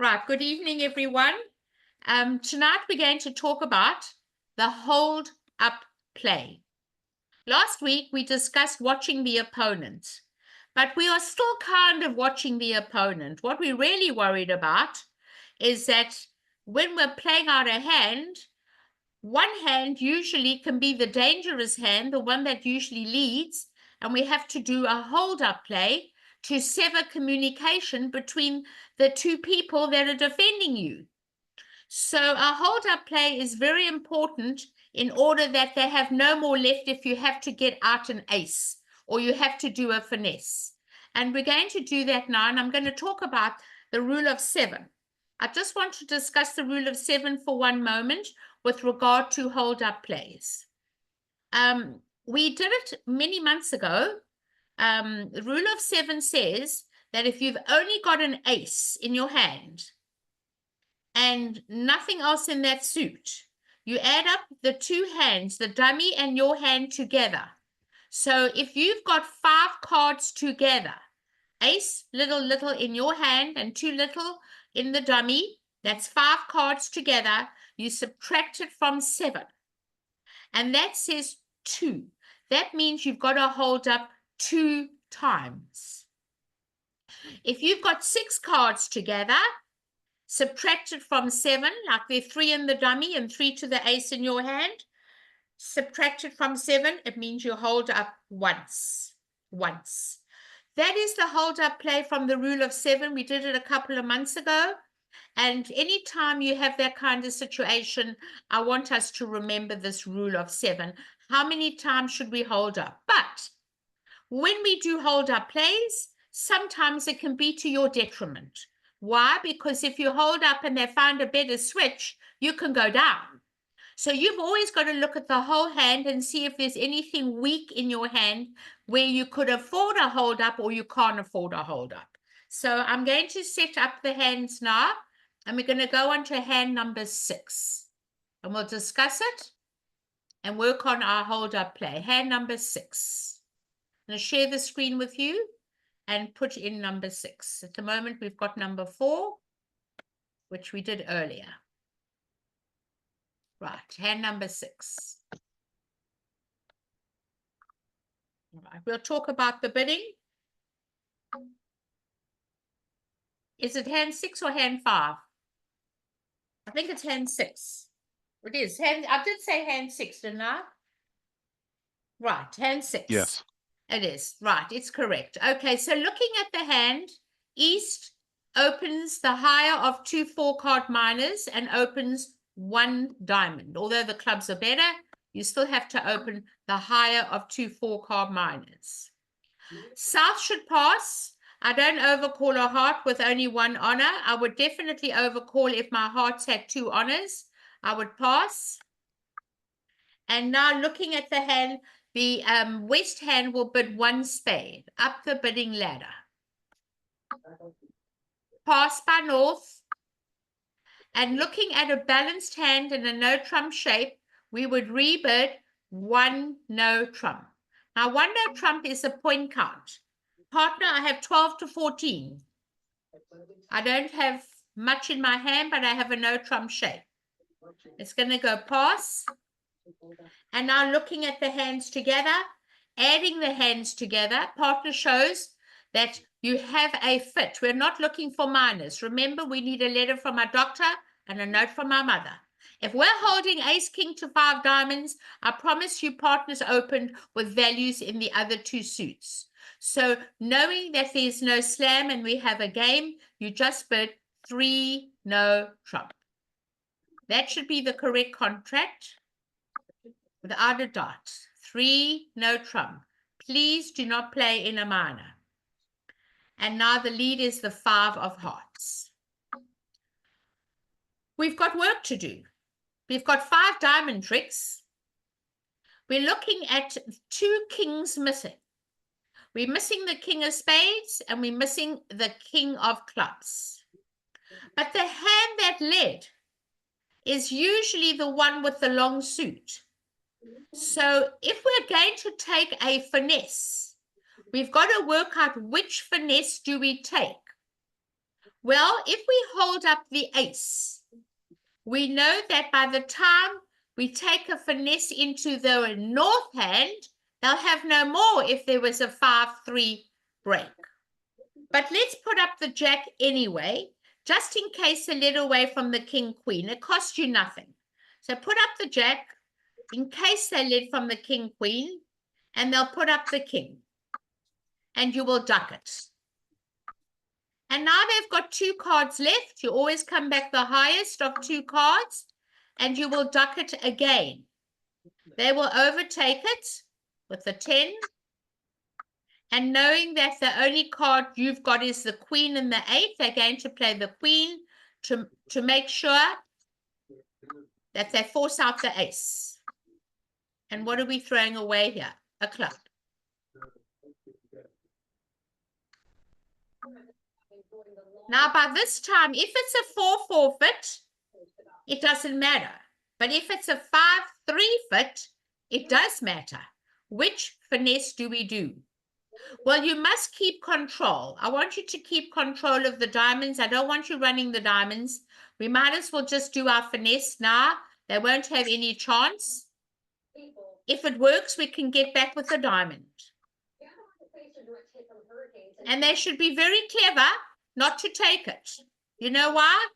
Right, good evening, everyone. Tonight we're going to talk about the hold-up play. Last week we discussed watching the opponent, but we are still kind of watching the opponent. What we're really worried about is that when we're playing out a hand, one hand usually can be the dangerous hand, the one that usually leads, and we have to do a hold-up play to sever communication between the two people that are defending you. So a hold-up play is very important in order that they have no more left if you have to get out an ace or you have to do a finesse. And we're going to do that now, and I'm going to talk about the rule of 7. I just want to discuss the rule of 7 for one moment with regard to hold-up plays. We did it many months ago. The rule of 7 says that if you've only got an ace in your hand and nothing else in that suit, you add up the two hands, the dummy and your hand together. So if you've got 5 cards together, ace, little in your hand and 2 little in the dummy, that's 5 cards together, you subtract it from 7. And that says 2. That means you've got to hold up 2 times. If you've got 6 cards together, subtracted from 7, like there are 3 in the dummy and 3 to the ace in your hand, subtracted from 7, it means you hold up once. That is the hold up play from the rule of 7. We did it a couple of months ago. And anytime you have that kind of situation, I want us to remember this rule of 7. How many times should we hold up? But when we do hold up plays, sometimes it can be to your detriment. Why? Because if you hold up and they find a better switch, you can go down. So you've always got to look at the whole hand and see if there's anything weak in your hand where you could afford a hold up or you can't afford a hold up. So I'm going to set up the hands now, and we're going to go on to hand number 6. And we'll discuss it and work on our hold up play. Hand number 6. I'm going to share the screen with you and put in number 6. At the moment, we've got number 4, which we did earlier. Right, hand number 6. All right, we'll talk about the bidding. Is it hand 6 or hand 5? I think it's hand 6. It is. I did say hand 6, didn't I? Right, hand 6. Yes. It is. Right, it's correct. Okay, so looking at the hand, East opens the higher of 2 4-card minors and opens 1 diamond. Although the clubs are better, you still have to open the higher of 2 4-card minors. South should pass. I don't overcall a heart with only 1 honor. I would definitely overcall if my hearts had 2 honors. I would pass. And now looking at the hand, the west hand will bid 1 spade up the bidding ladder. Pass by north. And looking at a balanced hand in a no trump shape, we would rebid 1 no trump. Now 1 no trump is a point count. Partner, I have 12 to 14. I don't have much in my hand, but I have a no trump shape. It's going to go pass. And now looking at the hands together, adding the hands together, partner shows that you have a fit. We're not looking for minors. Remember, we need a letter from our doctor and a note from our mother. If we're holding ace, king to 5 diamonds, I promise you partners opened with values in the other 2 suits. So knowing that there's no slam and we have a game, you just bid 3 no trump. That should be the correct contract without a dot. 3 no trump. Please do not play in a minor. And now the lead is the 5 of hearts. We've got work to do. We've got 5 diamond tricks. We're looking at 2 kings missing. We're missing the king of spades and we're missing the king of clubs. But the hand that led is usually the one with the long suit. So if we're going to take a finesse, we've got to work out which finesse do we take. Well, if we hold up the ace, we know that by the time we take a finesse into the north hand, they'll have no more if there was a 5-3 break. But let's put up the jack anyway, just in case they led away from the king-queen. It costs you nothing. So put up the jack in case they led from the king-queen, and they'll put up the king. And you will duck it. And now they've got 2 cards left. You always come back the highest of 2 cards, and you will duck it again. They will overtake it with the 10. And knowing that the only card you've got is the queen and the 8, they're going to play the queen to make sure that they force out the ace. And what are we throwing away here? A club. Now, by this time, if it's a 4 forfeit, it doesn't matter. But if it's a 5-3 fit, it does matter. Which finesse do we do? Well, you must keep control. I want you to keep control of the diamonds. I don't want you running the diamonds. We might as well just do our finesse now. They won't have any chance. If it works, we can get back with the diamond. And they should be very clever not to take it. You know why?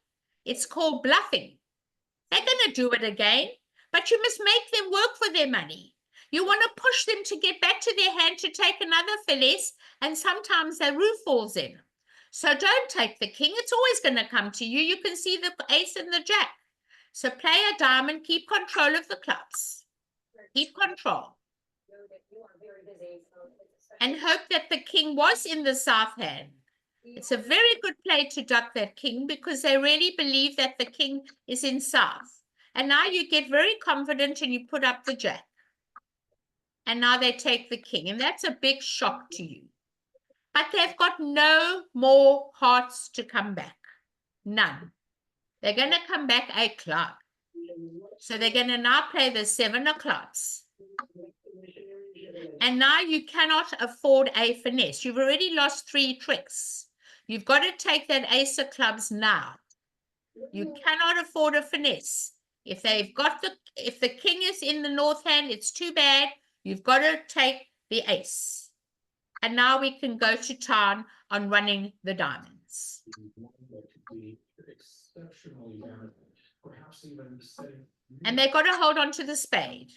It's called bluffing. They're going to do it again, but you must make them work for their money. You want to push them to get back to their hand to take another finesse, and sometimes their roof falls in. So don't take the king. It's always going to come to you. You can see the ace and the jack. So play a diamond. Keep control of the clubs. Keep control. And hope that the king was in the south hand. It's a very good play to duck that king because they really believe that the king is in south. And now you get very confident and you put up the jack. And now they take the king. And that's a big shock to you. But they've got no more hearts to come back. None. They're going to come back a club. So they're going to now play the 7 of clubs. And now you cannot afford a finesse. You've already lost 3 tricks. You've got to take that ace of clubs now. You cannot afford a finesse. If the king is in the north hand, it's too bad. You've got to take the ace. And now we can go to town on running the diamonds. And they've got to hold on to the spade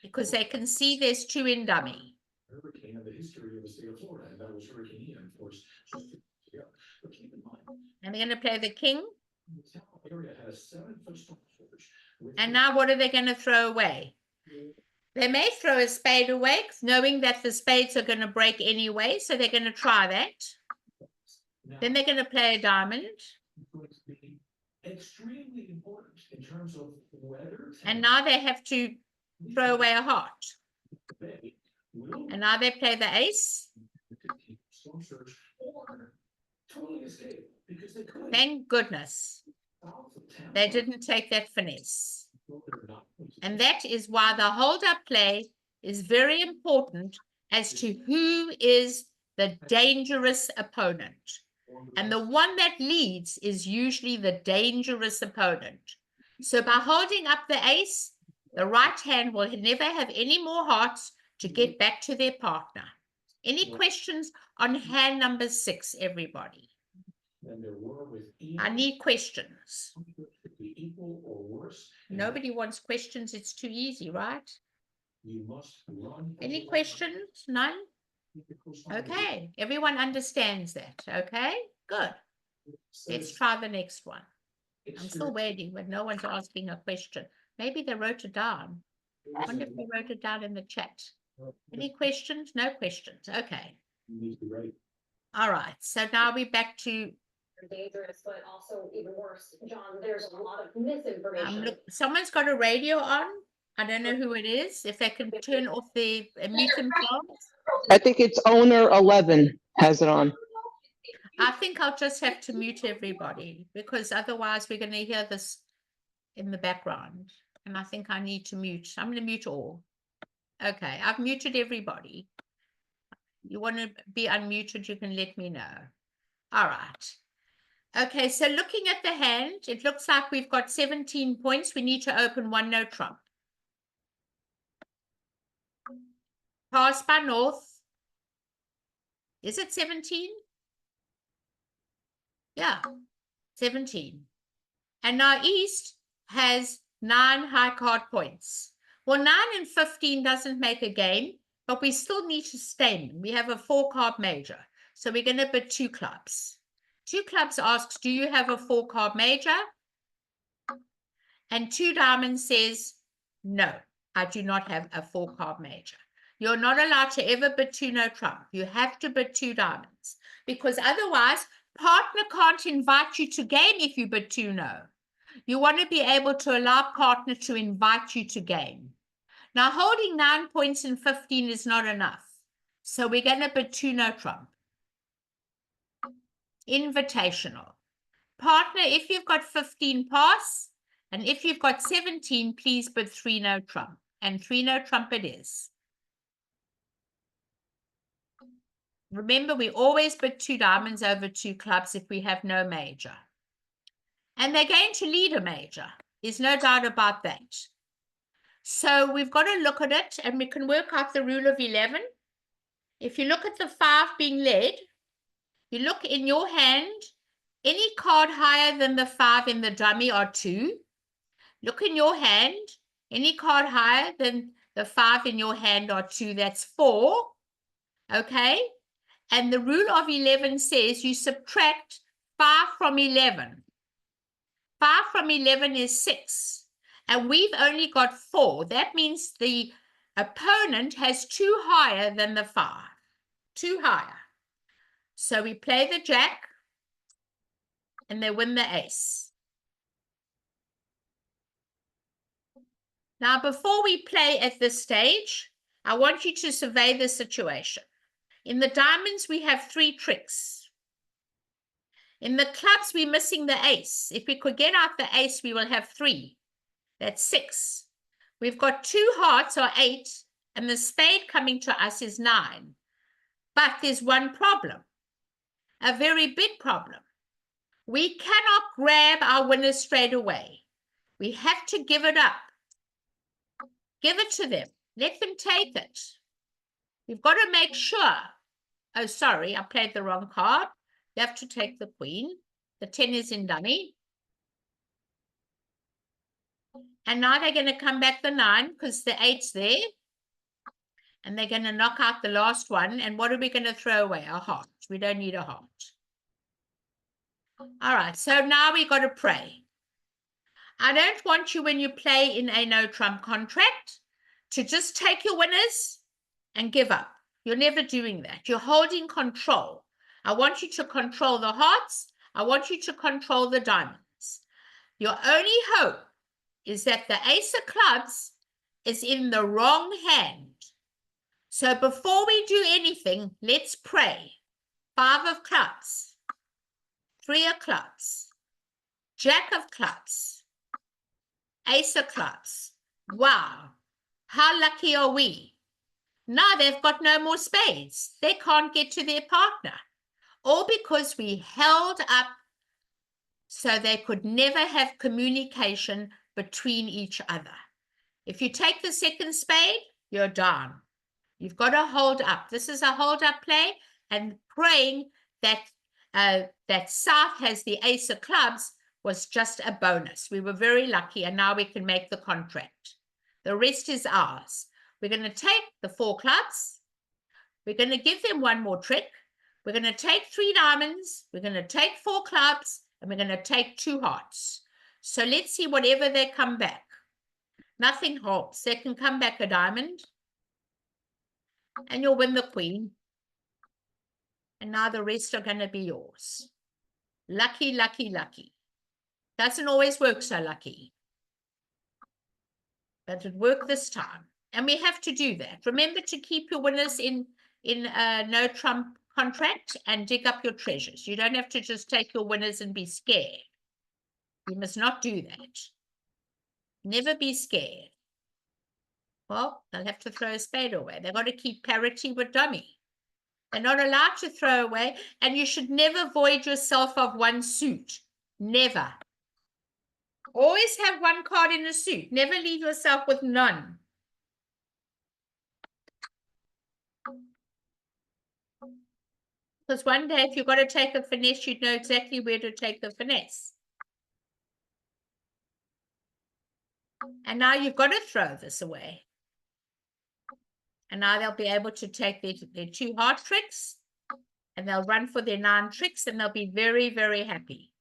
because they can see there's 2 in dummy. Hurricane of the history of the state of Florida, and that was Hurricane Ian, of course. But keep in mind, and they're going to play the king. The area had a 7-foot storm surge. And now what are they going to throw away? They may throw a spade away, knowing that the spades are going to break anyway, so they're going to try that. Then they're going to play a diamond. Extremely important in terms of weather. And now they have to throw away a heart. And now they play the ace. Thank goodness they didn't take that finesse. And that is why the hold-up play is very important as to who is the dangerous opponent. And the one that leads is usually the dangerous opponent. So by holding up the ace, the right hand will never have any more hearts to get back to their partner. Any questions on hand number 6, everybody? I need questions. Nobody wants questions. It's too easy, right? Any questions? None? Okay. Everyone understands that. Okay, good. Let's try the next one. I'm still waiting, but no one's asking a question. Maybe they wrote it down. I wonder if they wrote it down in the chat. Any questions? No questions. Okay. All right. So now we're back to dangerous, but also even worse, John, there's a lot of misinformation. look, someone's got a radio on. I don't know who it is. If they can turn off the mute themselves. I think it's owner 11 has it on. I think I'll just have to mute everybody because otherwise we're going to hear this in the background. And I think I need to mute. I'm going to mute all. Okay, I've muted everybody. You want to be unmuted, you can let me know. All right. Okay, so looking at the hand, it looks like we've got 17 points. We need to open one no trump. Pass by north. Is it 17? Yeah, 17. And now east has 9 high card points. Well, 9 and 15 doesn't make a game, but we still need to stay. We have a 4-card major. So we're going to bid 2 clubs. 2 clubs asks, do you have a 4-card major? And 2 diamonds says, no, I do not have a 4-card major. You're not allowed to ever bid 2 no trump. You have to bid 2 diamonds, because otherwise partner can't invite you to game if you bid 2 no. You want to be able to allow partner to invite you to game. Now, holding 9 points in 15 is not enough. So we're going to bid 2 no trump. Invitational. Partner, if you've got 15, pass. And if you've got 17, please bid 3 no trump. And 3 no trump it is. Remember, we always bid 2 diamonds over 2 clubs if we have no major. And they're going to lead a major. There's no doubt about that. So we've got to look at it, and we can work out the rule of 11. If you look at the 5 being led, you look in your hand, any card higher than the 5 in the dummy are 2. Look in your hand, any card higher than the 5 in your hand are 2, that's 4. Okay? And the rule of 11 says you subtract 5 from 11. 5 from 11 is 6. And we've only got 4. That means the opponent has 2 higher than the 5. 2 higher. So we play the jack, and they win the ace. Now, before we play at this stage, I want you to survey the situation. In the diamonds, we have 3 tricks. In the clubs, we're missing the ace. If we could get out the ace, we will have 3. That's 6. We've got 2 hearts, or 8, and the spade coming to us is 9. But there's one problem, a very big problem. We cannot grab our winner straight away. We have to give it up. Give it to them. Let them take it. We've got to make sure. Oh, sorry, I played the wrong card. You have to take the queen. The 10 is in dummy. And now they're going to come back the 9 because the 8's there. And they're going to knock out the last one. And what are we going to throw away? A heart. We don't need a heart. All right, so now we got to pray. I don't want you, when you play in a no trump contract, to just take your winners and give up. You're never doing that. You're holding control. I want you to control the hearts. I want you to control the diamonds. Your only hope is that the ace of clubs is in the wrong hand. So before we do anything, let's pray. 5 of clubs, 3 of clubs, jack of clubs, ace of clubs. Wow, how lucky are we? Now they've got no more spades. They can't get to their partner. All because we held up so they could never have communication between each other. If you take the second spade, you're down. You've got to hold up. This is a hold up play, and praying that that South has the ace of clubs was just a bonus. We were very lucky, and now we can make the contract. The rest is ours. We're going to take the 4 clubs. We're going to give them one more trick. We're going to take 3 diamonds. We're going to take 4 clubs, and we're going to take 2 hearts. So let's see whatever they come back. Nothing holds. They can come back a diamond, and you'll win the queen. And now the rest are going to be yours. Lucky, lucky, lucky. Doesn't always work so lucky. But it worked this time. And we have to do that. Remember to keep your winners in a no trump contract and dig up your treasures. You don't have to just take your winners and be scared. You must not do that. Never be scared. Well, they'll have to throw a spade away. They've got to keep parity with dummy. They're not allowed to throw away, and you should never void yourself of one suit. Never. Always have one card in a suit. Never leave yourself with none. Because one day, if you've got to take a finesse, you'd know exactly where to take the finesse. And now you've got to throw this away. And now they'll be able to take their 2 hard tricks, and they'll run for their 9 tricks, and they'll be very, very happy.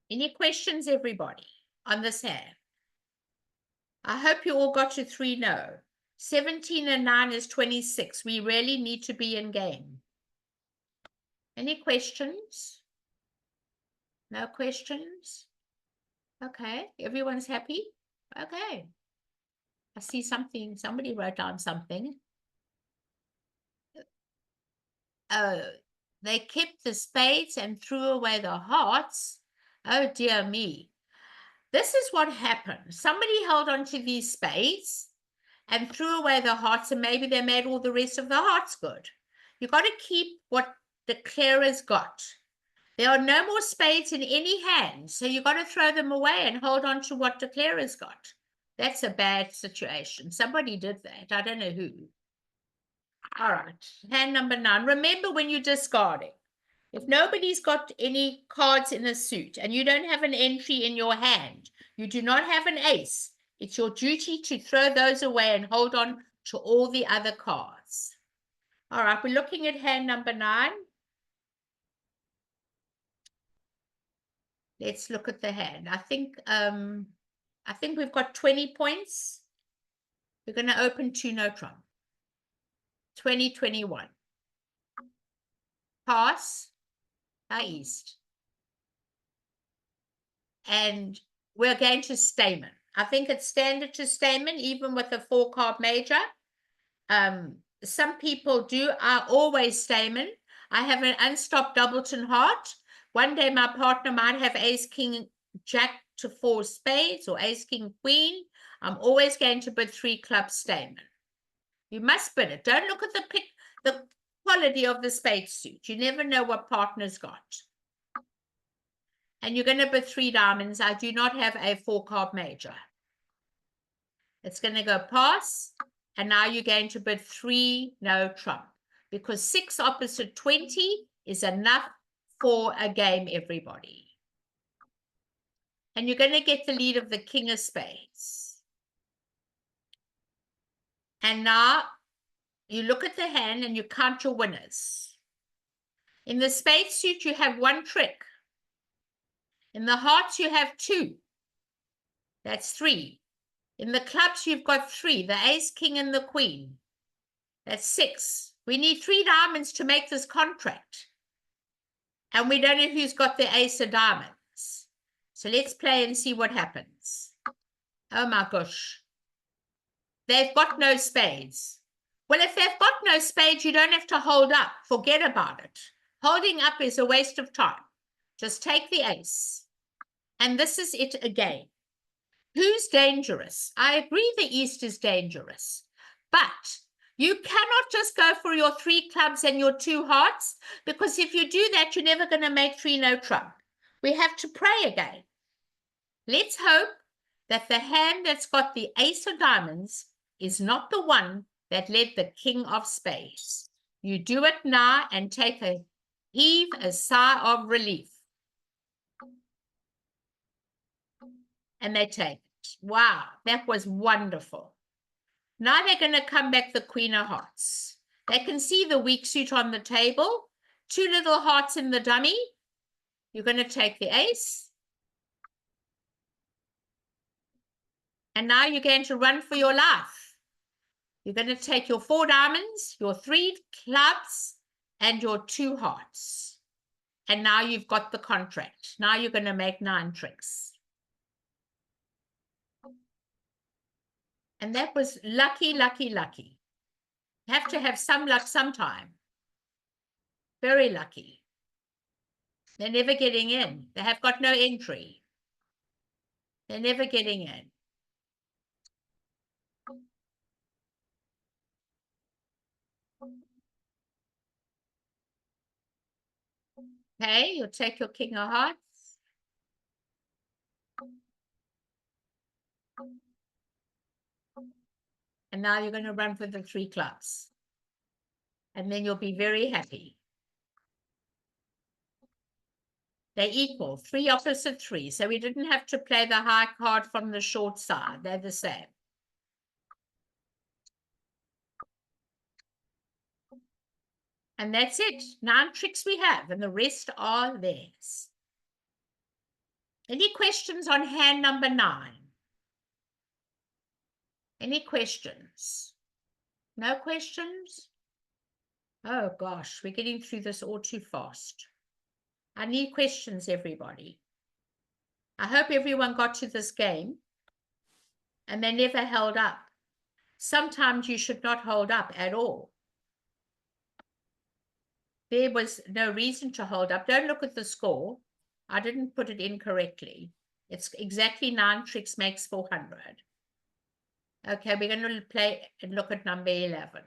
Any questions, everybody, on this hand? I hope you all got to 3 no. 17 and 9 is 26. We really need to be in game. Any questions? No questions? Okay, everyone's happy? Okay. I see something, somebody wrote down something. Oh, they kept the spades and threw away the hearts. Oh, dear me. This is what happened. Somebody held on to these spades and threw away the hearts, and maybe they made all the rest of the hearts good. You've got to keep what the clearer's got. There are no more spades in any hand, so you've got to throw them away and hold on to what the clearer's got. That's a bad situation. Somebody did that. I don't know who. All right, hand number 9. Remember, when you're discarding, if nobody's got any cards in a suit and you don't have an entry in your hand, you do not have an ace, it's your duty to throw those away and hold on to all the other cards. All right, we're looking at hand number 9. Let's look at the hand. I think we've got 20 points. We're going to open 2 no trump. 2021. Pass. East. And we're going to Stamen. I think it's standard to Stamen, even with a 4-card major. Some people do. I always Stamen. I have an unstopped Doubleton heart. One day my partner might have ace, king, jack to 4 spades, or ace, king, queen. I'm always going to bid 3 clubs Stamen. You must bid it. Don't look at the quality of the spade suit. You never know what partner's got. And you're going to bid 3 diamonds. I do not have a 4-card major. It's going to go pass. And now you're going to bid 3 no trump. Because 6 opposite 20 is enough for a game, everybody. And you're going to get the lead of the king of spades. And now you look at the hand and you count your winners. In the spade suit, you have 1 trick. In the hearts, you have 2. That's 3. In the clubs, you've got 3. The ace, king, and the queen. That's 6. We need 3 diamonds to make this contract. And we don't know who's got the ace of diamonds. So let's play and see what happens. Oh my gosh. They've got no spades. Well, if they've got no spades, you don't have to hold up. Forget about it. Holding up is a waste of time. Just take the ace. And this is it again. Who's dangerous? I agree the East is dangerous. But you cannot just go for your 3 clubs and your 2 hearts, because if you do that, you're never going to make 3 no trump. We have to pray again. Let's hope that the hand that's got the ace of diamonds is not the one that led the king of spades. You do it now and take a heave, a sigh of relief. And they take it. Wow, that was wonderful. Now they're going to come back the queen of hearts. They can see the weak suit on the table. 2 little hearts in the dummy. You're going to take the ace. And now you're going to run for your life. You're going to take your 4 diamonds, your 3 clubs, and your 2 hearts. And now you've got the contract. Now you're going to make 9 tricks. And that was lucky, lucky, lucky. You have to have some luck sometime. Very lucky. They're never getting in. They have got no entry. They're never getting in. Okay, you'll take your king of hearts. And now you're going to run for the 3 clubs. And then you'll be very happy. They're equal, 3 opposite 3. So we didn't have to play the high card from the short side. They're the same. And that's it. 9 tricks we have, and the rest are theirs. Any questions on hand number 9? Any questions? No questions? Oh gosh, we're getting through this all too fast. I need questions, everybody. I hope everyone got to this game and they never held up. Sometimes you should not hold up at all. There was no reason to hold up. Don't look at the score. I didn't put it in correctly. It's exactly 9 tricks makes 400. Okay, we're going to play and look at number 11.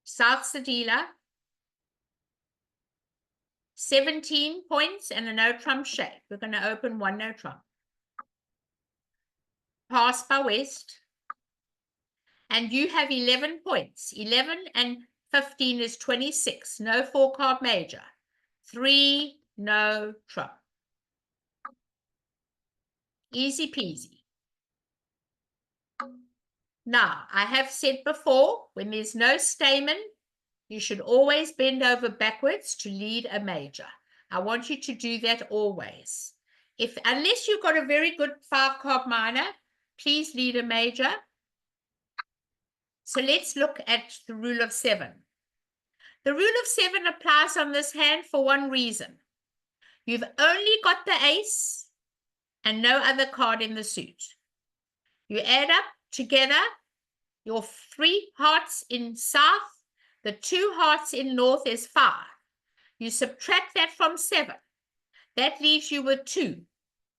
South Sedila, 17 points and a no trump shape. We're going to open 1 no trump. Pass by West. And you have 11 points. 11 and 15 is 26. No 4-card major. 3 no trump. Easy peasy. Now, I have said before, when there's no stamen, you should always bend over backwards to lead a major. I want you to do that always. Unless you've got a very good 5-card minor, please lead a major. So let's look at the rule of 7. The rule of 7 applies on this hand for one reason. You've only got the ace and no other card in the suit. You add up together your 3 hearts in south, the 2 hearts in north is 5. You subtract that from 7. That leaves you with 2.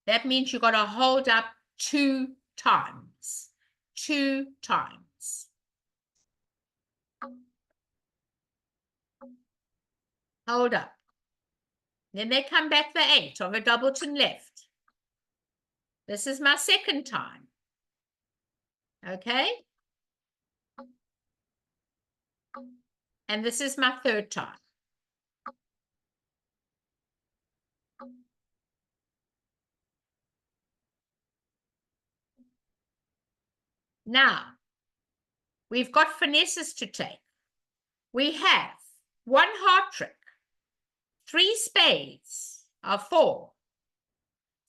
That means you got to hold up 2 times. 2 times. Hold up. Then they come back the 8 of a doubleton left. This is my second time. Okay? And this is my third time. Now, we've got finesses to take. We have 1 heart trick, 3 spades are 4,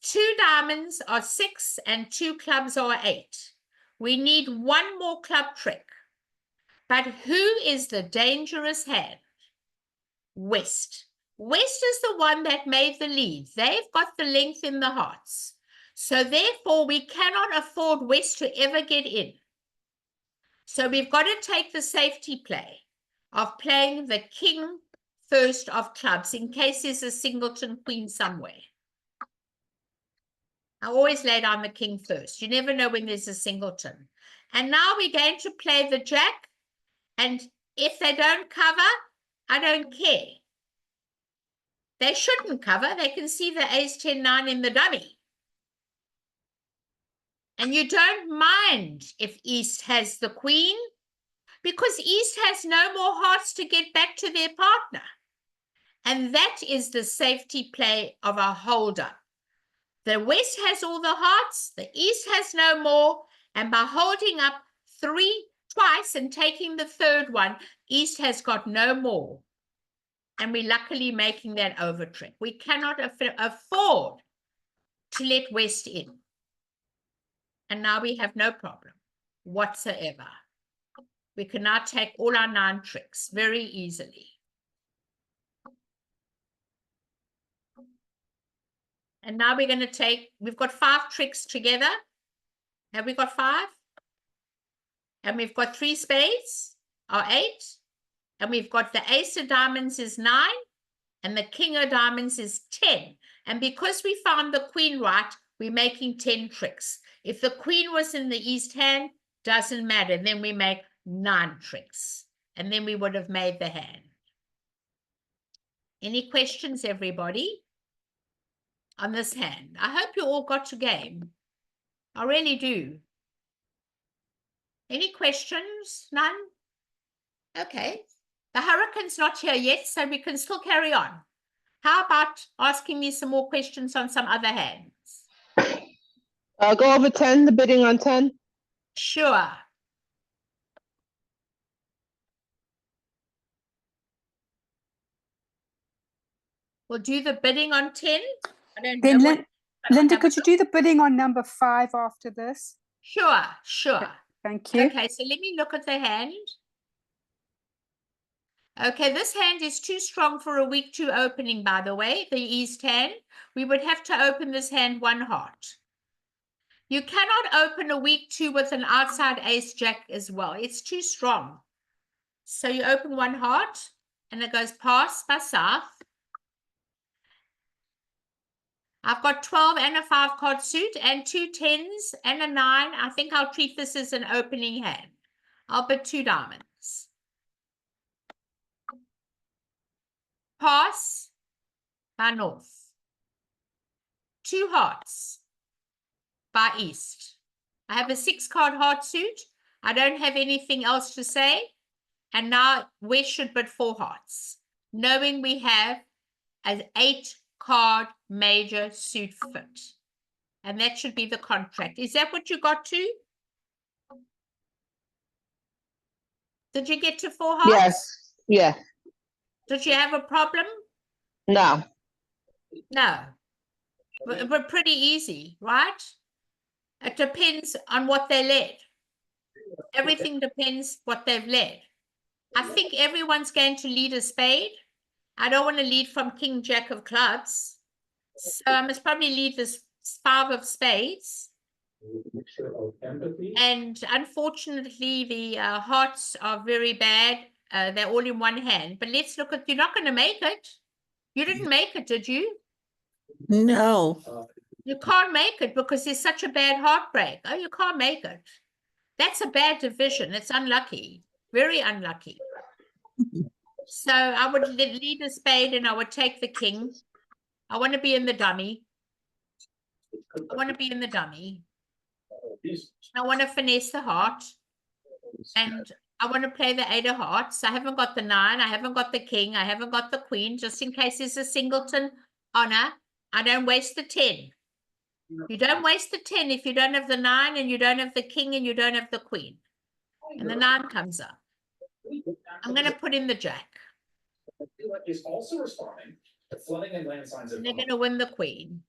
2 diamonds are 6, and 2 clubs are 8. We need 1 more club trick. But who is the dangerous hand? West. West is the one that made the lead. They've got the length in the hearts. So therefore, we cannot afford West to ever get in. So we've got to take the safety play of playing the king first of clubs in case there's a singleton queen somewhere. I always lay down the king first. You never know when there's a singleton. And now we're going to play the jack. And if they don't cover, I don't care. They shouldn't cover. They can see the ace, 10, 9 in the dummy. And you don't mind if East has the queen, because East has no more hearts to get back to their partner. And that is the safety play of a holdup. The West has all the hearts, the East has no more, and by holding up 3 twice and taking the third one, East has got no more. And we're luckily making that over trick. We cannot afford to let West in. And now we have no problem whatsoever. We can now take all our 9 tricks very easily. And now we're going to take, we've got 5 tricks together. Have we got 5? and we've got 3 spades, or 8, and we've got the ace of diamonds is 9, and the king of diamonds is 10. And because we found the queen right, we're making 10 tricks. If the queen was in the east hand, doesn't matter. Then we make 9 tricks. And then we would have made the hand. Any questions, everybody, on this hand? I hope you all got your game. I really do. Any questions? None? Okay. The hurricane's not here yet, so we can still carry on. How about asking me some more questions on some other hands? Go over 10, the bidding on 10. Sure. We'll do the bidding on 10. I don't Then, know what, Linda, could you do the bidding on number 5 after this? Sure, sure. Thank you. Okay, so let me look at the hand. Okay, this hand is too strong for a week 2 opening, by the way, the east hand. We would have to open this hand 1 heart. You cannot open a week 2 with an outside ace jack as well. It's too strong. So you open 1 heart, and it goes pass by south. I've got 12 and a 5 card suit and 2 10s and a 9. I think I'll treat this as an opening hand. I'll bid 2 diamonds. Pass by north. 2 hearts by east. I have a 6 card heart suit. I don't have anything else to say. And now we should bid 4 hearts, knowing we have an 8 card major suit fit. And that should be the contract. Is that what you got to? Did you get to 4 hearts? Yes. Yeah. Did you have a problem? No. No. But pretty easy, right? It depends on what they led. Everything depends what they've led. I think everyone's going to lead a spade. I don't want to lead from King Jack of clubs. So I must probably lead this 5 of spades. And unfortunately, the hearts are very bad. They're all in one hand. But let's look at, you're not going to make it. You didn't make it, did you? No. You can't make it because there's such a bad heartbreak. Oh, you can't make it. That's a bad division. It's unlucky. Very unlucky. So I would lead a spade and I would take the king. I want to be in the dummy. I want to be in the dummy. I want to finesse the heart. And I want to play the 8 of hearts. I haven't got the 9. I haven't got the king. I haven't got the queen. Just in case there's a singleton honor, I don't waste the 10. You don't waste the 10 if you don't have the 9 and you don't have the king and you don't have the queen. And the 9 comes up. I'm going to put in the jack. Is also responding to flooding and landslides. And they're going to win the queen.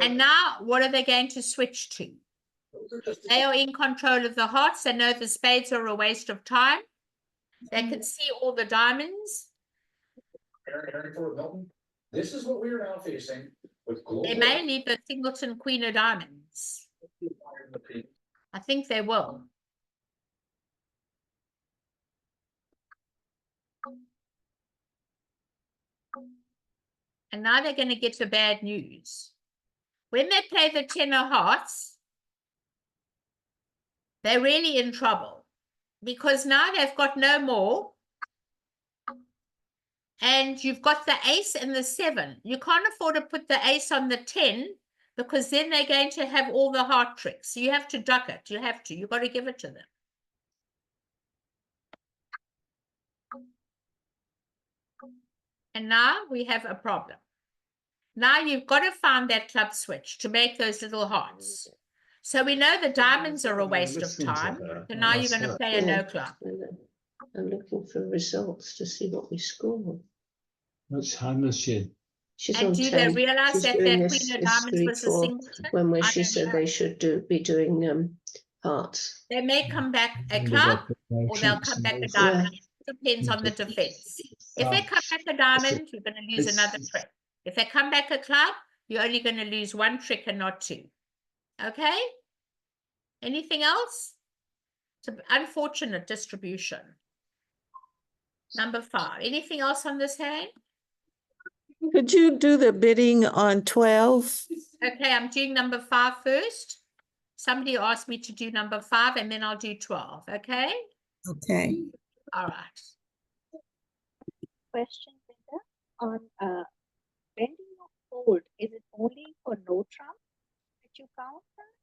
And now, what are they going to switch to? They are in control of the hearts. They know the spades are a waste of time. They can see all the diamonds. This is what we are now facing with global. They may leave the singleton queen of diamonds. I think they will. And now they're going to get the bad news. When they play the 10 of hearts, they're really in trouble because now they've got no more. And you've got the ace and the 7. You can't afford to put the ace on the 10 because then they're going to have all the heart tricks. So you have to duck it. You have to. You've got to give it to them. And now we have a problem. Now you've got to find that club switch to make those little hearts. So we know the diamonds are a waste of time. So now you're going to play a no club. I'm looking for results to see what we score. What time is she? She's And on do 10. they realize She's that doing that this queen of is diamonds three, was a four, singleton? when where I she don't said know. they should be doing hearts. They may come back a Only club got the or they'll tricks come and back a those- diamond. It depends on the defense. If they Ah, come back a diamond, you're going to lose it's- another trick. If they come back a club, you're only going to lose 1 trick and not 2. Okay? Anything else? It's an unfortunate distribution. Number 5. Anything else on this hand? Could you do the bidding on 12? Okay, I'm doing number 5 first. Somebody asked me to do number 5 and then I'll do 12. Okay. Okay. All right. Question, Linda, on bending of fold, is it only for no trump that you count that?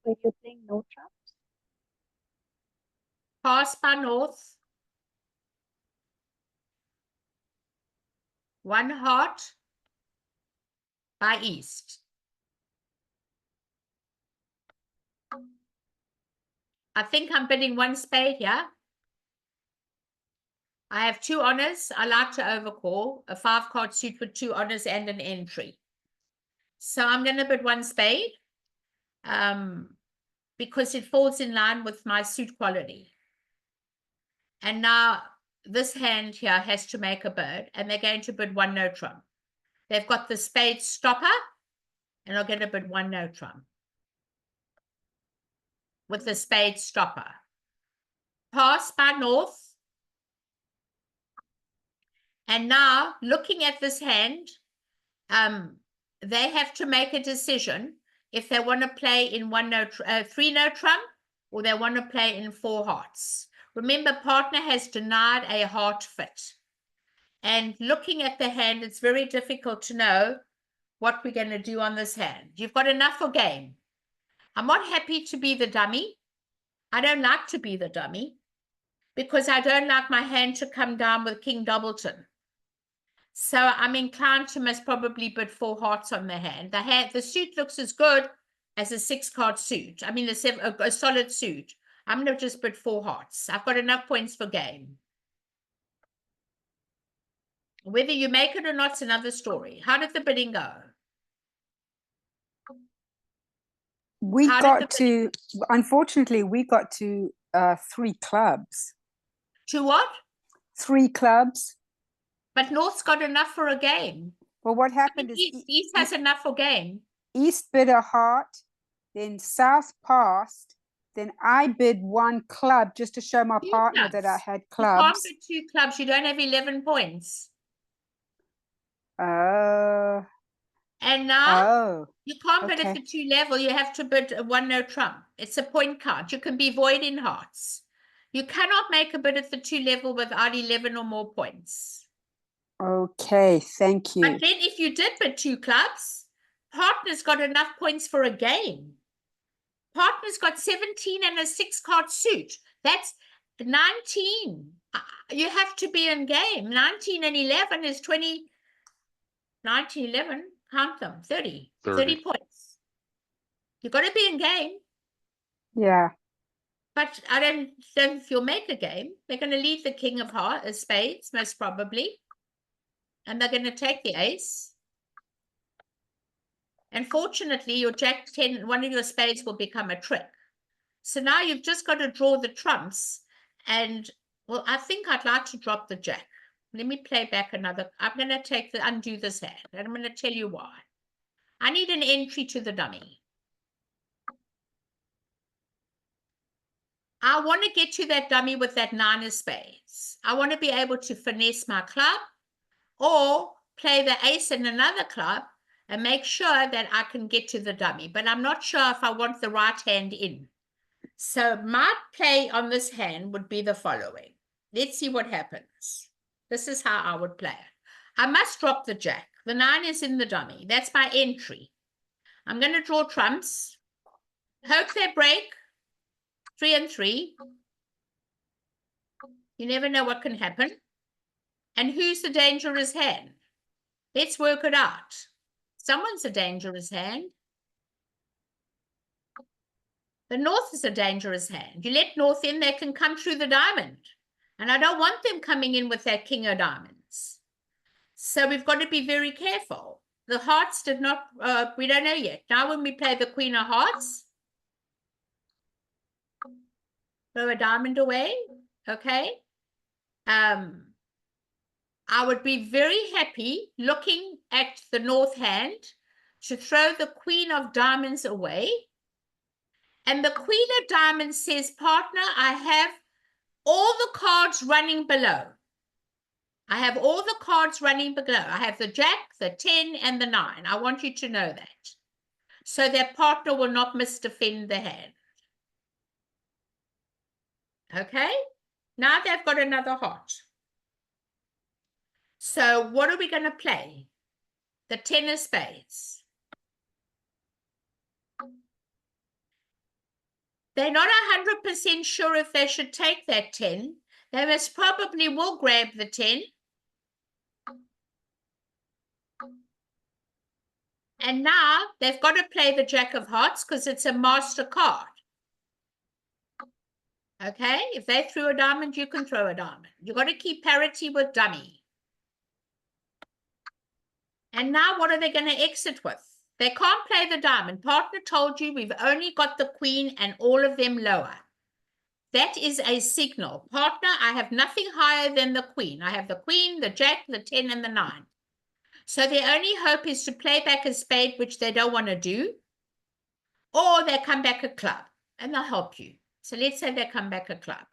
When you're playing no trumps? Pass by north. 1 heart by east. I think I'm bidding 1 spade here. I have 2 honors. I like to overcall a 5-card suit with 2 honors and an entry. So I'm going to bid 1 spade because it falls in line with my suit quality. And now this hand here has to make a bid, and they're going to bid 1 no trump. They've got the spade stopper, and they're going to bid 1 no trump with the spade stopper. Pass by north. And now, looking at this hand, they have to make a decision if they want to play in 3 no trump, or they want to play in 4 hearts. Remember, partner has denied a heart fit. And looking at the hand, it's very difficult to know what we're going to do on this hand. You've got enough for game. I'm not happy to be the dummy. I don't like to be the dummy because I don't like my hand to come down with King Doubleton. So I'm inclined to most probably bid 4 hearts on the hand. The suit looks as good as a 6-card suit. I mean, a solid suit. I'm going to just bid 4 hearts. I've got enough points for game. Whether you make it or not is another story. How did the bidding go? We How did got the to, unfortunately, we got to 3 clubs. To what? 3 clubs. But North's got enough for a game. Well, what happened is East has enough for game. East bid a heart, then South passed, then I bid 1 club just to show my 2 partner that I clubs. had You can't clubs. bid 2 clubs. You don't have 11 points. And now Oh, you can't bid at okay. the 2 level. You have to bid a 1 no trump. It's a point count. You can be void in hearts. You cannot make a bid at the 2 level without 11 or more points. Okay, thank you. But then if you did bid 2 clubs, partner's got enough points for a game. Partner's got 17 and a 6-card suit. That's 19. You have to be in game. 19 and 11 is 20. 19, 11, count them, 30 points. You've got to be in game. Yeah. But I don't know if you'll make a game. They're going to leave the king of hearts, spades, most probably. And they're going to take the ace. And fortunately, your jack 10, one of your spades will become a trick. So now you've just got to draw the trumps. And, well, I think I'd like to drop the jack. Let me play back another. I'm going to undo this hand. And I'm going to tell you why. I need an entry to the dummy. I want to get to that dummy with that 9 of spades. I want to be able to finesse my club or play the ace in another club and make sure that I can get to the dummy. But I'm not sure if I want the right hand in. So my play on this hand would be the following. Let's see what happens. This is how I would play it. I must drop the jack. The 9 is in the dummy. That's my entry. I'm going to draw trumps. Hope they break. 3 and 3. You never know what can happen. And who's the dangerous hand? Let's work it out. Someone's a dangerous hand. The North is a dangerous hand. You let North in, they can come through the diamond. And I don't want them coming in with that king of diamonds. So we've got to be very careful. The hearts did not, we don't know yet. Now when we play the queen of hearts, throw a diamond away, okay? I would be very happy looking at the North hand to throw the queen of diamonds away and the queen of diamonds says, partner, I have all the cards running below. I have all the cards running below. I have the jack, the 10, and the 9. I want you to know that. So their partner will not misdefend the hand. Okay? Now they've got another heart. So what are we going to play? The 10 of spades. They're not 100% sure if they should take that 10. They most probably will grab the 10. And now they've got to play the jack of hearts because it's a master card. Okay? If they threw a diamond, you can throw a diamond. You've got to keep parity with dummy. And now what are they going to exit with? They can't play the diamond. Partner told you we've only got the queen and all of them lower. That is a signal. Partner, I have nothing higher than the queen. I have the queen, the jack, the 10, and the 9. So their only hope is to play back a spade, which they don't want to do, or they come back a club, and they'll help you. So let's say they come back a club.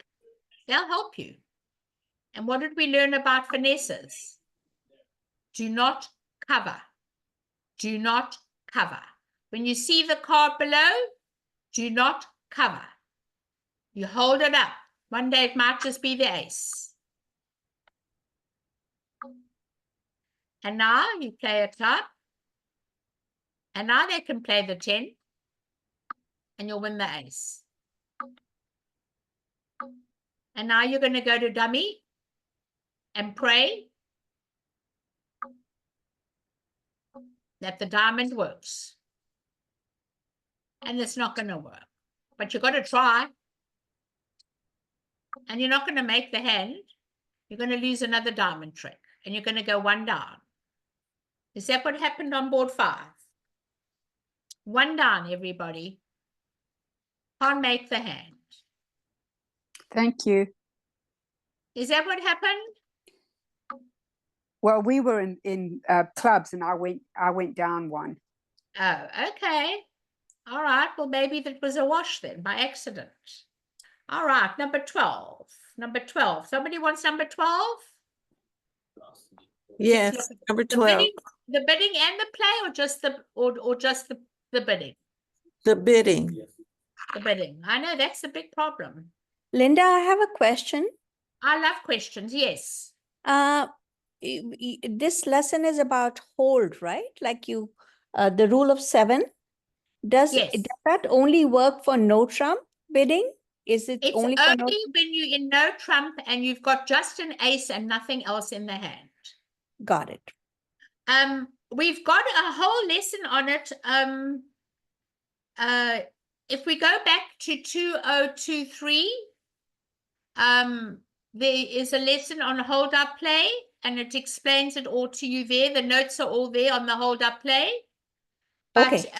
They'll help you. And what did we learn about finesses? Do not cover. Do not cover. When you see the card below, do not cover. You hold it up. One day it might just be the ace. And now you play a club. And now they can play the 10. And you'll win the ace. And now you're going to go to dummy and pray that the diamond works. And it's not going to work. But you've got to try. And you're not going to make the hand. You're going to lose another diamond trick. And you're going to go one down. Is that what happened on board 5? One down, everybody. Can't make the hand. Thank you. Is that what happened? Well, we were in clubs, and I went down one. Oh, okay. All right. Well, maybe that was a wash then by accident. All right. Number 12. Number 12. Somebody wants number 12? Yes, number The 12, bidding and the play, or just the bidding? the bidding. The bidding. I know that's the big problem. Linda, I have a question. I love questions. Yes. This lesson is about hold, right? Like you, the rule of 7. Does Yes. that only work for no trump bidding? Is it It's only only for no? when you're in no trump and you've got just an ace and nothing else in the hand. Got it. We've got a whole lesson on it. If we go back to 2023, there is a lesson on hold up play, and it explains it all to you there. The notes are all there on the hold up play. But Okay.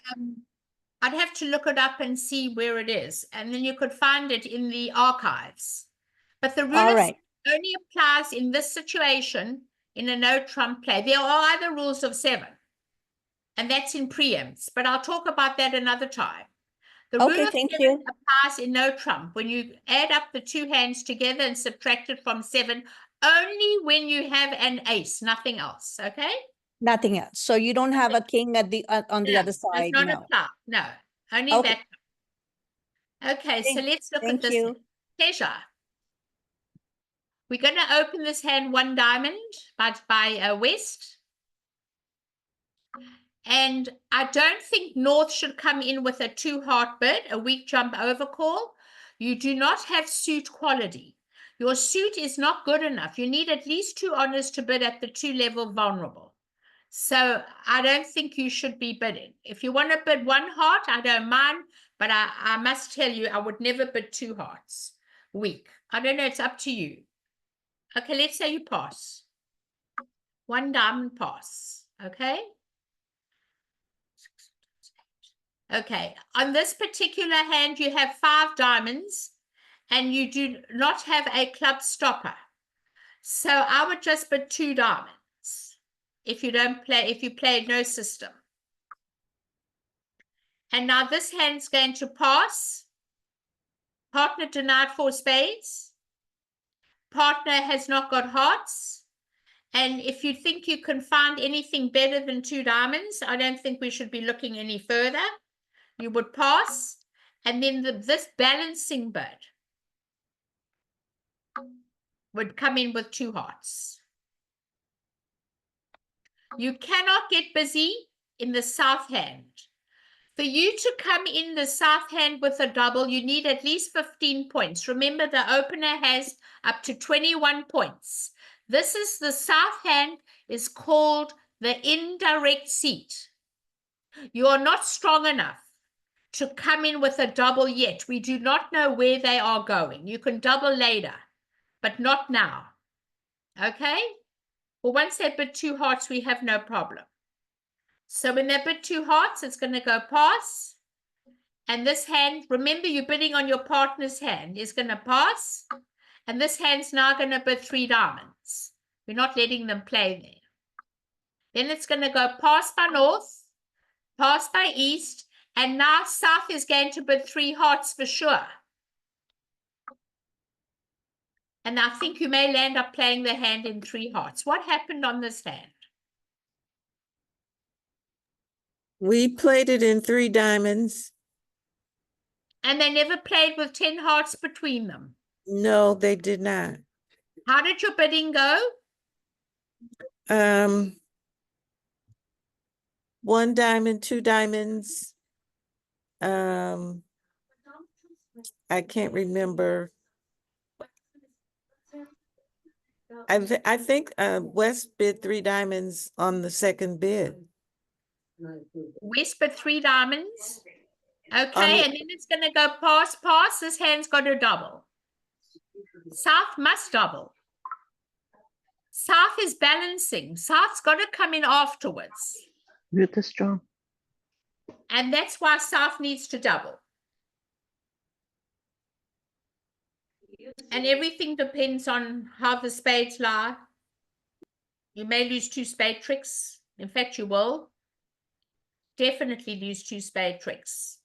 I'd have to look it up and see where it is, and then you could find it in the archives. But the rule All of right. only applies in this situation in a no trump play. There are other rules of 7, and that's in preempts, but I'll talk about that another time. The rule Okay, of thank 7 you. applies in no trump when you add up the 2 hands together and subtract it from 7, only when you have an ace, nothing else. Okay? Nothing else. So you don't have a king at the on the No, other does side. not No. apply. No, only Okay. that. Okay, so let's look at Thank this. you. Pleasure. We're going to open this hand 1 diamond by West. And I don't think North should come in with a 2 heart bid, a weak jump overcall. You do not have suit quality. Your suit is not good enough. You need at least 2 honors to bid at the 2 level vulnerable. So I don't think you should be bidding. If you want to bid 1 heart, I don't mind, but I must tell you, I would never bid 2 hearts. Weak. I don't know, it's up to you. Okay, let's say you pass. 1 diamond pass. Okay? Okay, on this particular hand, you have 5 diamonds and you do not have a club stopper. So I would just bid 2 diamonds if you don't play, if you play no system. And now this hand's going to pass. Partner denied 4 spades. Partner has not got hearts. And if you think you can find anything better than 2 diamonds, I don't think we should be looking any further. You would pass. And then this balancing bird would come in with 2 hearts. You cannot get busy in the south hand. For you to come in the south hand with a double, you need at least 15 points. Remember, the opener has up to 21 points. This is the south hand, is called the indirect seat. You are not strong enough to come in with a double yet. We do not know where they are going. You can double later, but not now. Okay? Well, once they bid 2 hearts, we have no problem. So when they bid 2 hearts, it's going to go pass. And this hand, remember you're bidding on your partner's hand, is going to pass. And this hand's now going to bid 3 diamonds. We're not letting them play there. Then it's going to go pass by north, pass by east, and now south is going to bid 3 hearts for sure. And I think you may land up playing the hand in 3 hearts. What happened on this hand? We played it in 3 diamonds. And they never played with 10 hearts between them. No, they did not. How did your bidding go? 1 diamond, 2 diamonds. I can't remember. I think West bid 3 diamonds on the second bid. West bid 3 diamonds. Okay, the- and then it's going to go pass, pass. This hand's got a double. South must double. South is balancing. South's got to come in afterwards. Mute this, John. And that's why South needs to double. And everything depends on how the spades lie. You may lose 2 spade tricks. In fact, you will. Definitely lose 2 spade tricks.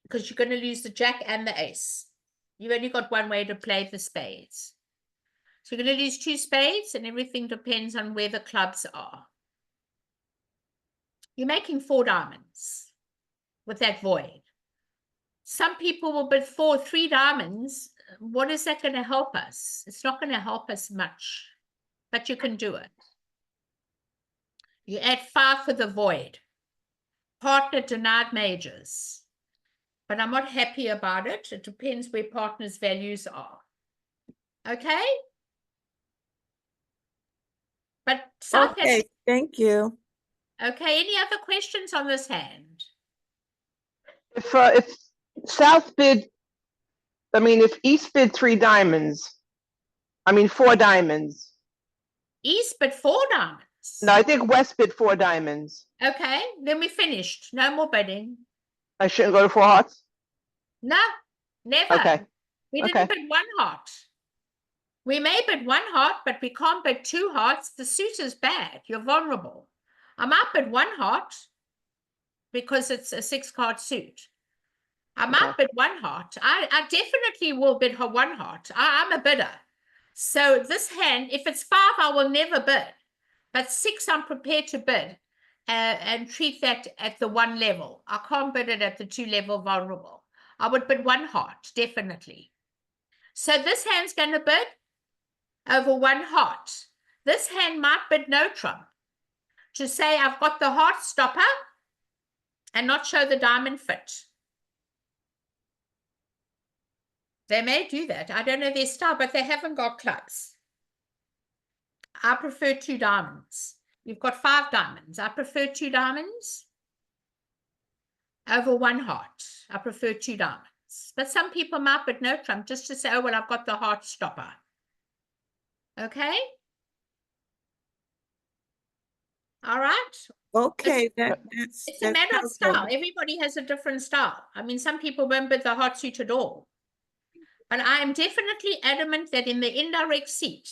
Because you're going to lose the jack and the ace. You've only got one way to play the spades. So you're going to lose 2 spades, and everything depends on where the clubs are. You're making 4 diamonds with that void. Some people will bid 3 diamonds. What is that going to help us? It's not going to help us much, but you can do it. You add 5 for the void. Partner denied majors. But I'm not happy about it. It depends where partners' values are. Okay? But South Okay, thank you. Okay, any other questions on this hand? If South bid, if East bid 3 diamonds, 4 diamonds. East bid 4 diamonds. No, I think West bid 4 diamonds. Okay, then we finished. No more bidding. I shouldn't go to 4 hearts? No, never. Okay. We didn't Okay. bid 1 heart. We may bid 1 heart, but we can't bid 2 hearts. The suit is bad. You're vulnerable. I might bid 1 heart because it's a 6-card suit. I might bid 1 heart. I definitely will bid 1 heart. I'm a bidder. So this hand, if it's 5, I will never bid. But 6, I'm prepared to bid and treat that at the 1 level. I can't bid it at the 2 level vulnerable. I would bid 1 heart, definitely. So this hand's going to bid over 1 heart. This hand might bid no trump to say I've got the heart stopper and not show the diamond fit. They may do that. I don't know their style, but they haven't got clubs. I prefer 2 diamonds. You've got 5 diamonds. I prefer 2 diamonds over 1 heart. I prefer 2 diamonds. But some people might bid no trump just to say, oh, well, I've got the heart stopper. Okay? All right? Okay, It's a matter of style. Everybody has a different style. Some people won't bid the heart suit at all. But I am definitely adamant that in the indirect seat,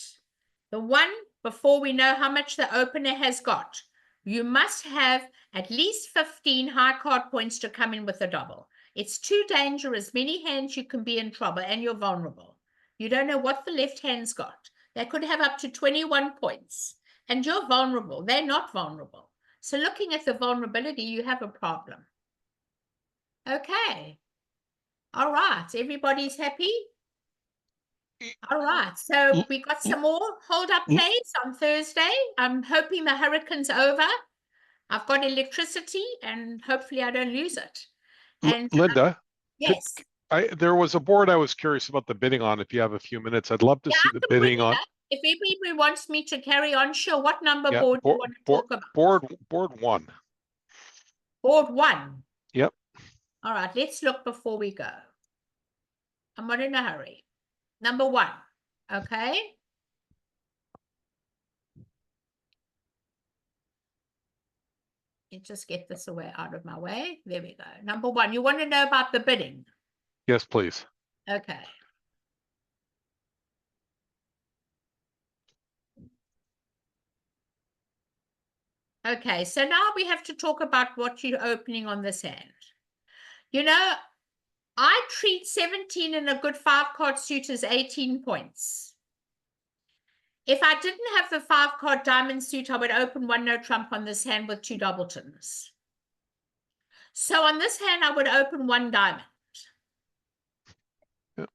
the one before we know how much the opener has got, You must have at least 15 high card points to come in with a double. It's too dangerous. Many hands you can be in trouble and you're vulnerable. You don't know what the left hand's got. They could have up to 21 points and you're vulnerable. They're not vulnerable. So looking at the vulnerability, you have a problem. Okay. All right. Everybody's happy? All right. So we got some more hold-up plays on Thursday. I'm hoping the hurricane's over. I've got electricity and hopefully I don't lose it. And Linda, yes. there was a board I was curious about the bidding on. If you have a few minutes, I'd love to see the bidding on. If anybody wants me to carry on, sure. What number board do you want to talk about? Board 1. Board 1. Yep. All right, let's look before we go. I'm not in a hurry. Number 1. Okay. Let's just get this away out of my way. There we go. Number 1. You want to know about the bidding? Yes, please. Okay. Okay, so now we have to talk about what you're opening on this hand. You know, I treat 17 in a good 5-card suit as 18 points. If I didn't have the 5-card diamond suit, I would open 1 no trump on this hand with 2 doubletons. So on this hand, I would open 1 diamond. Yep.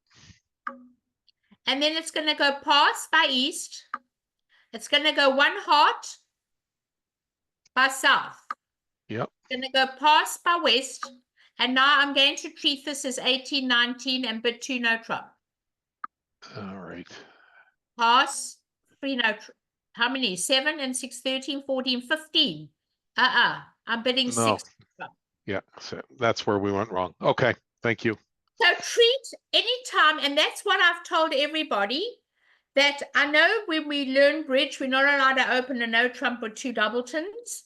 And then it's going to go pass by east. It's going to go 1 heart by south. Yep. It's going to go pass by west. And now I'm going to treat this as 18, 19 and bid 2 no trump. All right. Pass, 3 no trump. How many? 7 and 6, 13, 14, 15. I'm bidding No. 6. Yeah, so that's where we went wrong. Okay, thank you. So treat any time, and that's what I've told everybody, that I know when we learn bridge, we're not allowed to open a no trump or 2 doubletons.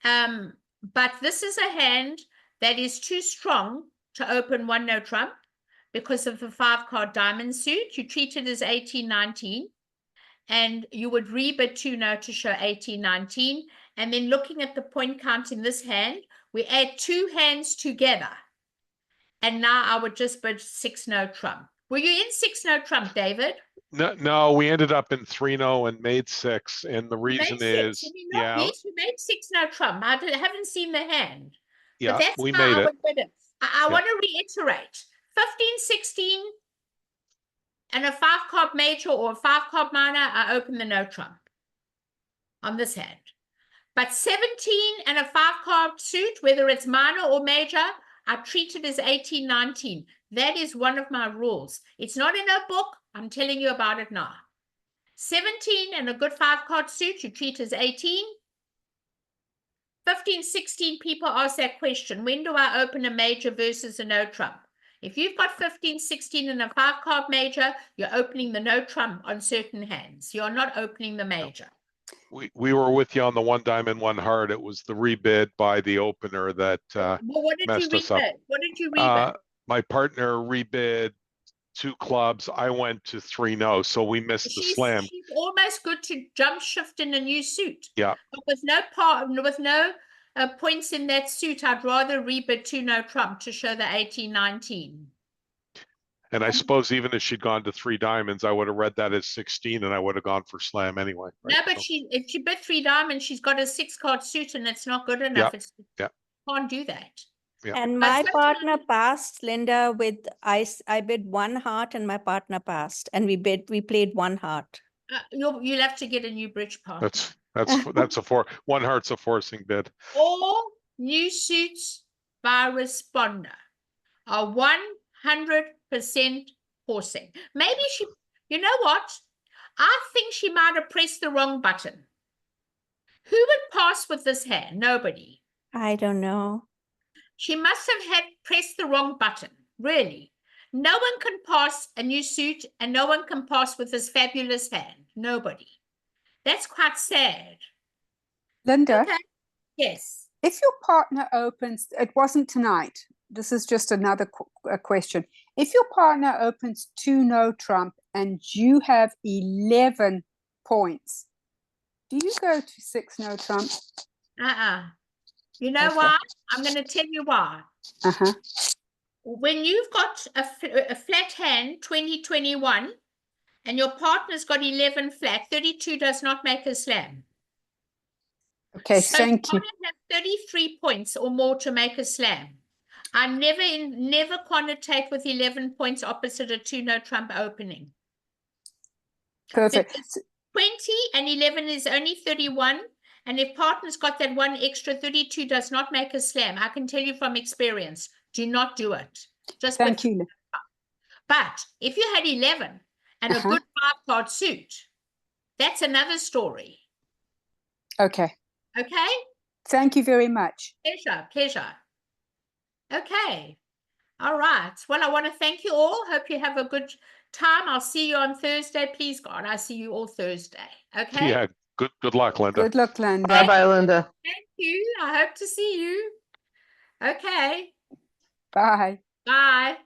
But this is a hand that is too strong to open 1 no trump because of the 5-card diamond suit. You treat it as 18, 19, and you would rebid 2 no to show 18, 19. And then looking at the point count in this hand, we add 2 hands together. And now I would just bid 6 no trump. Were you in 6 no trump, David? No, we ended up in 3 no and made 6. And the reason is, yeah. Yes, we made 6 no trump. I haven't seen the hand. Yeah, but that's we how made I it. would bid it. I want to reiterate. 15, 16, and a 5-card major or a 5-card minor, I open the no trump on this hand. But 17 and a 5-card suit, whether it's minor or major, I treat it as 18, 19. That is one of my rules. It's not in a book. I'm telling you about it now. 17 and a good 5-card suit, you treat as 18. 15, 16 people ask that question. When do I open a major versus a no trump? If you've got 15, 16 and a 5-card major, you're opening the no trump on certain hands. You're not opening the major. We were with you on the 1 diamond, 1 heart. It was the rebid by the opener that messed us up. What did you rebid? My partner rebid 2 clubs. I went to 3 no, so we missed the slam. She's almost good to jump shift in a new suit. Yeah. But with no points in that suit, I'd rather rebid 2 no trump to show the 18, 19. And I suppose even if she'd gone to 3 diamonds, I would have read that as 16 and I would have gone for slam anyway. Right? No, but if she bid 3 diamonds, she's got a 6-card suit and it's not good enough. Can't do that. Yeah. And my partner passed, Linda, with I bid 1 heart and my partner passed, and we played 1 heart. You'll have to get a new bridge partner. That's a 1 heart's a forcing bid. All new suits by responder are 100% forcing. Maybe you know what? I think she might have pressed the wrong button. Who would pass with this hand? Nobody. I don't know. She must have pressed the wrong button. Really. No one can pass a new suit and no one can pass with this fabulous hand. Nobody. That's quite sad. Linda? Okay. Yes. If your partner opens, it wasn't tonight. This is just another question. If your partner opens 2 no trump and you have 11 points, do you go to 6 no trump? You know Okay. why? I'm going to tell you why. Uh-huh. When you've got a flat hand, 20-21, and your partner's got 11 flat, 32 does not make a slam. Okay, So thank you. you have 33 points or more to make a slam. I never quantitate with 11 points opposite a 2-no trump opening. Perfect. Because 20 and 11 is only 31. And if partner's got that one extra, 32 does not make a slam. I can tell you from experience, do not do it. Just Thank you. But if you had 11 and a good 5-card suit, that's another story. Okay. Okay? Thank you very much. Pleasure. Okay. All right. Well, I want to thank you all. Hope you have a good time. I'll see you on Thursday. Please, God, I see you all Thursday. Okay? Yeah, good luck, Linda. Good luck, Linda. Bye-bye, Linda. Thank you. I hope to see you. Okay. Bye. Bye.